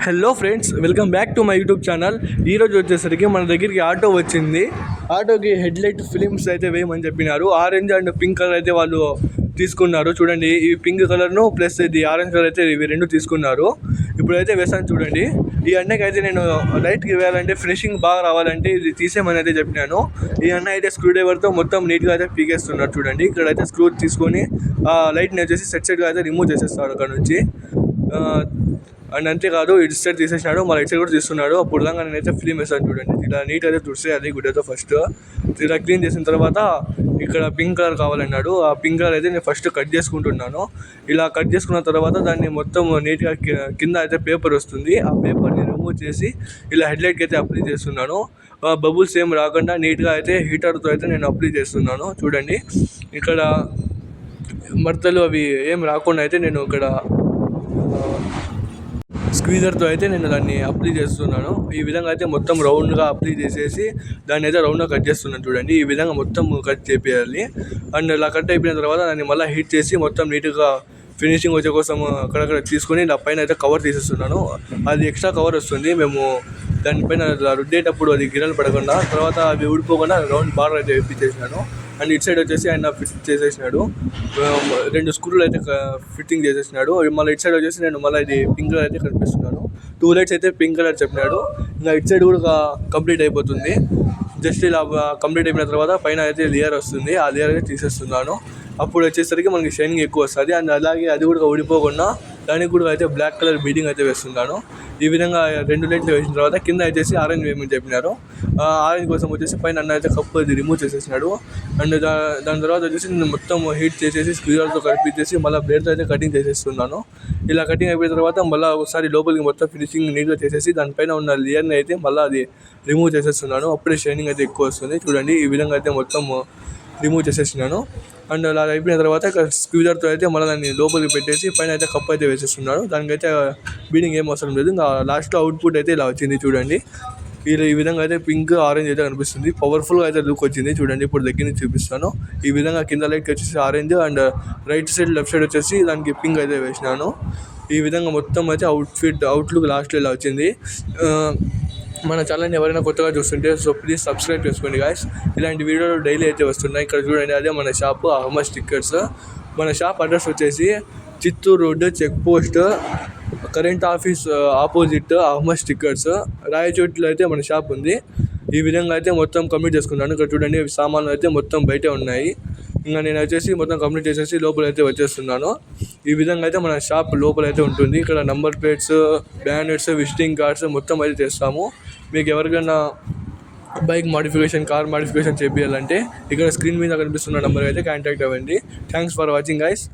Hello friends, welcome back to my YouTube channel. ఈరోజు వచ్చేసరికి మన దగ్గరికి ఆటో వచ్చింది. ఆటోకి హెడ్ లైట్ ఫిలిమ్స్ అయితే వేయమని చెప్పినారు. ఆరెంజ్ అండ్ పింక్ కలర్ అయితే వాళ్ళు తీసుకున్నారు. చూడండి, ఈ పింక్ కలర్ను ప్లస్ ఇది ఆరెంజ్ కలర్ అయితే ఇవి రెండు తీసుకున్నారు. ఇప్పుడైతే వేసాను చూడండి. ఈ అన్నకి అయితే నేను లైట్కి వేయాలంటే ఫినిషింగ్ బాగా రావాలంటే ఇది తీసేయమని అయితే చెప్పినాను. ఈ అన్న అయితే స్క్రూ డ్రైవర్తో మొత్తం నీట్గా అయితే పీకేస్తున్నారు. చూడండి, ఇక్కడైతే స్క్రూ తీసుకొని లైట్ని వచ్చేసి సెట్గా అయితే రిమూవ్ చేసేస్తాడు అక్కడ నుంచి. అండ్ అంతేకాదు, ఇటు సైడ్ తీసేసినాడు, మళ్ళీ ఇటు సైడ్ కూడా తీస్తున్నాడు. అప్పుడు దాకా నేనైతే ఫిలిం వేసాను చూడండి. ఇలా నీట్ అయితే తుడిసేయాలి గుడ్డతో ఫస్ట్. ఇలా క్లీన్ చేసిన తర్వాత ఇక్కడ పింక్ కలర్ కావాలన్నాడు. ఆ పింక్ కలర్ అయితే నేను ఫస్ట్ కట్ చేసుకుంటున్నాను. ఇలా కట్ చేసుకున్న తర్వాత దాన్ని మొత్తం నీట్గా కింద అయితే పేపర్ వస్తుంది. ఆ పేపర్ని రిమూవ్ చేసి ఇలా హెడ్లైట్కి అయితే అప్లై చేస్తున్నాను. బబుల్స్ ఏం రాకుండా నీట్గా అయితే హీటర్తో అయితే నేను అప్లై చేస్తున్నాను. చూడండి, ఇక్కడ మడతలు అవి ఏం రాకుండా అయితే నేను ఇక్కడ స్క్వీజర్తో అయితే నేను దాన్ని అప్లై చేస్తున్నాను. ఈ విధంగా అయితే మొత్తం రౌండ్గా అప్లై చేసేసి దాన్ని అయితే రౌండ్గా కట్ చేస్తున్నాను. చూడండి, ఈ విధంగా మొత్తం కట్ చేయాలి. అండ్ ఇలా కట్ అయిపోయిన తర్వాత దాన్ని మళ్ళీ హీట్ చేసి మొత్తం నీట్గా ఫినిషింగ్ వచ్చే కోసం అక్కడక్కడ తీసుకొని ఇలా పైన అయితే కవర్ తీసేస్తున్నాను. అది ఎక్స్ట్రా కవర్ వస్తుంది. మేము దానిపైన రుద్దేటప్పుడు అది గిన్నెలు పడకుండా తర్వాత అవి ఊడిపోకుండా రౌండ్ బార్డర్ అయితే వేపించేసినాను. అండ్ ఇటు సైడ్ వచ్చేసి ఆయన ఫిట్ చేసేసినాడు. 2 స్క్రూలు అయితే ఫిట్టింగ్ చేసేసినాడు. మళ్ళీ ఇటు సైడ్ వచ్చేసి నేను మళ్ళీ ఇది పింక్ కలర్ అయితే కనిపిస్తున్నాను. 2 లైట్స్ అయితే పింక్ కలర్ చెప్పినాడు. ఇంకా ఇటు సైడ్ కూడా కంప్లీట్ అయిపోతుంది. జస్ట్ ఇలా కంప్లీట్ అయిపోయిన తర్వాత పైన అయితే లేయర్ వస్తుంది. ఆ లేయర్ అయితే తీసేస్తున్నాను. అప్పుడు వచ్చేసరికి మనకి షైనింగ్ ఎక్కువ వస్తుంది. అండ్ అలాగే అది కూడా ఊడిపోకుండా దానికి కూడా అయితే బ్లాక్ కలర్ బీడింగ్ అయితే వేస్తున్నాను. ఈ విధంగా 2 లైట్లు వేసిన తర్వాత కింద వచ్చేసి ఆరెంజ్ వేయమని చెప్పినారు. ఆరెంజ్ కోసం వచ్చేసి పైన అన్న అయితే కప్పు అది రిమూవ్ చేసేసినాడు. అండ్ దాని తర్వాత వచ్చేసి నేను మొత్తం హీట్ చేసేసి స్క్వీజర్తో కలిపించేసి మళ్ళీ బ్లేడ్తో అయితే కటింగ్ చేసేస్తున్నాను. ఇలా కటింగ్ అయిపోయిన తర్వాత మళ్ళీ ఒకసారి లోపలికి మొత్తం ఫినిషింగ్ నీట్గా చేసేసి దానిపైన ఉన్న లేయర్ని అయితే మళ్ళీ అది రిమూవ్ చేసేస్తున్నాను. అప్పుడే షైనింగ్ అయితే ఎక్కువ వస్తుంది. చూడండి, ఈ విధంగా అయితే మొత్తం రిమూవ్ చేసేసినాను. అండ్ అలా అయిపోయిన తర్వాత ఇక్కడ స్క్వీజర్తో అయితే మళ్ళీ దాన్ని లోపలికి పెట్టేసి పైన అయితే కప్పు అయితే వేసేస్తున్నాడు. దానికైతే బీడింగ్ ఏం అవసరం లేదు. ఇంకా లాస్ట్లో అవుట్పుట్ అయితే ఇలా వచ్చింది. చూడండి, ఈ విధంగా అయితే పింక్ ఆరెంజ్ అయితే కనిపిస్తుంది. పవర్ఫుల్గా అయితే లుక్ వచ్చింది. చూడండి, ఇప్పుడు దగ్గర నుంచి చూపిస్తాను. ఈ విధంగా కింద లైట్కి వచ్చేసి orange and right side left side వచ్చేసి దానికి పింక్ అయితే వేసినాను. ఈ విధంగా మొత్తం అయితే అవుట్లుక్ లాస్ట్లో ఇలా వచ్చింది. మన ఛానల్ని ఎవరైనా కొత్తగా చూస్తుంటే ప్లీజ్ సబ్స్క్రైబ్ చేసుకోండి గాయ్స్. ఇలాంటి వీడియోలు డైలీ అయితే వస్తున్నాయి. ఇక్కడ చూడండి, అదే మన షాపు అహ్మద్ స్టిక్కర్స్. మన షాప్ అడ్రస్ వచ్చేసి Chittoor road check post current office opposite Ahmed stickers, రాయచోటిలో అయితే మన షాప్ ఉంది. ఈ విధంగా అయితే మొత్తం కంప్లీట్ చేసుకున్నాను. ఇక్కడ చూడండి, సామాన్లు అయితే మొత్తం బయటే ఉన్నాయి. ఇంకా నేను వచ్చేసి మొత్తం కంప్లీట్ చేసేసి లోపల అయితే వచ్చేస్తున్నాను. ఈ విధంగా అయితే మన షాప్ లోపల అయితే ఉంటుంది. ఇక్కడ number plates, banners, visiting cards మొత్తం అయితే చేస్తాము. మీకు ఎవరికైనా బైక్ మాడిఫికేషన్, కార్ మాడిఫికేషన్ చేయాలంటే ఇక్కడ స్క్రీన్ మీద కనిపిస్తున్న నెంబర్ అయితే కాంటాక్ట్ అవ్వండి. Thanks for watching guys.